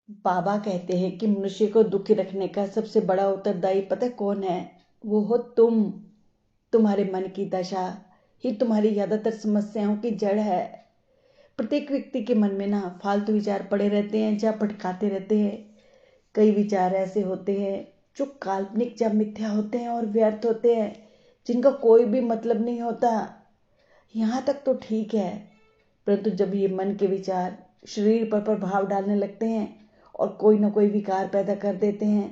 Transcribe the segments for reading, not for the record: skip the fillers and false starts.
बाबा कहते हैं कि मनुष्य को दुखी रखने का सबसे बड़ा उत्तरदायी पता कौन है? वो हो तुम। तुम्हारे मन की दशा ही तुम्हारी ज्यादातर समस्याओं की जड़ है। प्रत्येक व्यक्ति के मन में ना फालतू विचार पड़े रहते हैं, जहाँ भटकाते रहते हैं। कई विचार ऐसे होते हैं जो काल्पनिक या मिथ्या होते हैं और व्यर्थ होते हैं, जिनका कोई भी मतलब नहीं होता। यहाँ तक तो ठीक है, परंतु जब ये मन के विचार शरीर पर प्रभाव डालने लगते हैं और कोई ना कोई विकार पैदा कर देते हैं,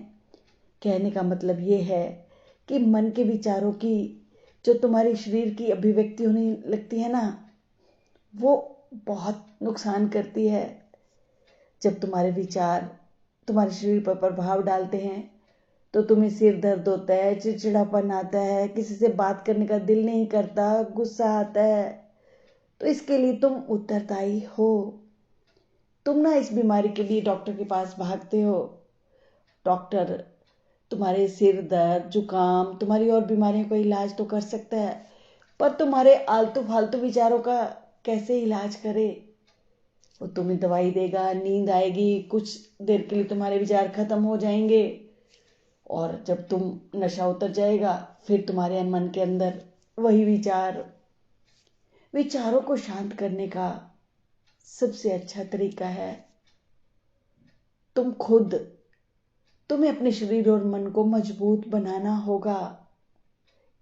कहने का मतलब ये है कि मन के विचारों की जो तुम्हारी शरीर की अभिव्यक्ति होने लगती है ना, वो बहुत नुकसान करती है। जब तुम्हारे विचार तुम्हारे शरीर पर प्रभाव डालते हैं तो तुम्हें सिर दर्द होता है, चिड़चिड़ापन आता है, किसी से बात करने का दिल नहीं करता, गुस्सा आता है। तो इसके लिए तुम उत्तरदायी हो। तुम ना इस बीमारी के लिए डॉक्टर के पास भागते हो। डॉक्टर तुम्हारे सिर दर्द, जुकाम, तुम्हारी और बीमारियों का इलाज तो कर सकता है, पर तुम्हारे आलतू फालतू विचारों का कैसे इलाज करे? वो तुम्हें दवाई देगा, नींद आएगी, कुछ देर के लिए तुम्हारे विचार खत्म हो जाएंगे, और जब तुम नशा उतर जाएगा फिर तुम्हारे मन के अंदर वही विचार। विचारों को शांत करने का सबसे अच्छा तरीका है तुम खुद। तुम्हें अपने शरीर और मन को मजबूत बनाना होगा।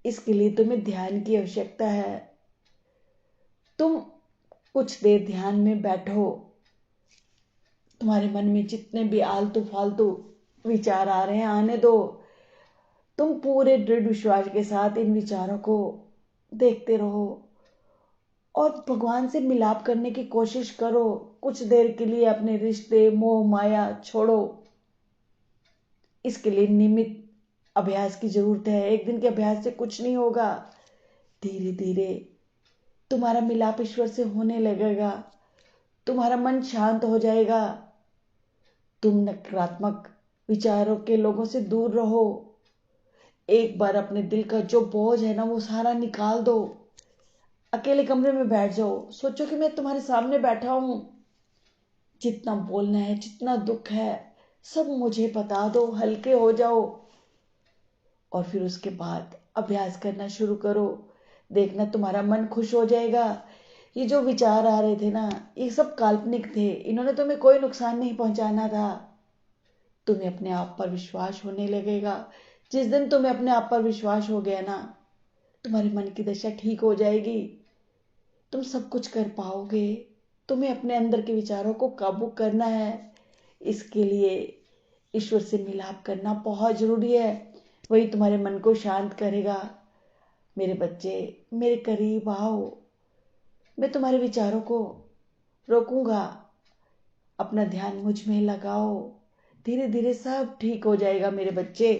इसके लिए तुम्हें ध्यान की आवश्यकता है। तुम कुछ देर ध्यान में बैठो। तुम्हारे मन में जितने भी आलतू फालतू विचार आ रहे हैं आने दो। तुम पूरे दृढ़ विश्वास के साथ इन विचारों को देखते रहो और भगवान से मिलाप करने की कोशिश करो। कुछ देर के लिए अपने रिश्ते, मोह माया छोड़ो। इसके लिए नियमित अभ्यास की जरूरत है। एक दिन के अभ्यास से कुछ नहीं होगा। धीरे धीरे तुम्हारा मिलाप ईश्वर से होने लगेगा। तुम्हारा मन शांत हो जाएगा। तुम नकारात्मक विचारों के लोगों से दूर रहो। एक बार अपने दिल का जो बोझ है ना, वो सारा निकाल दो। अकेले कमरे में बैठ जाओ, सोचो कि मैं तुम्हारे सामने बैठा हूं। जितना बोलना है, जितना दुख है, सब मुझे बता दो, हल्के हो जाओ। और फिर उसके बाद अभ्यास करना शुरू करो। देखना तुम्हारा मन खुश हो जाएगा। ये जो विचार आ रहे थे ना, ये सब काल्पनिक थे। इन्होंने तुम्हें कोई नुकसान नहीं पहुंचाना था। तुम्हें अपने आप पर विश्वास होने लगेगा। जिस दिन तुम्हें अपने आप पर विश्वास हो गया ना, तुम्हारे मन की दशा ठीक हो जाएगी। तुम सब कुछ कर पाओगे। तुम्हें अपने अंदर के विचारों को काबू करना है। इसके लिए ईश्वर से मिलाप करना बहुत जरूरी है। वही तुम्हारे मन को शांत करेगा। मेरे बच्चे, मेरे करीब आओ। मैं तुम्हारे विचारों को रोकूंगा। अपना ध्यान मुझ में लगाओ। धीरे धीरे सब ठीक हो जाएगा मेरे बच्चे।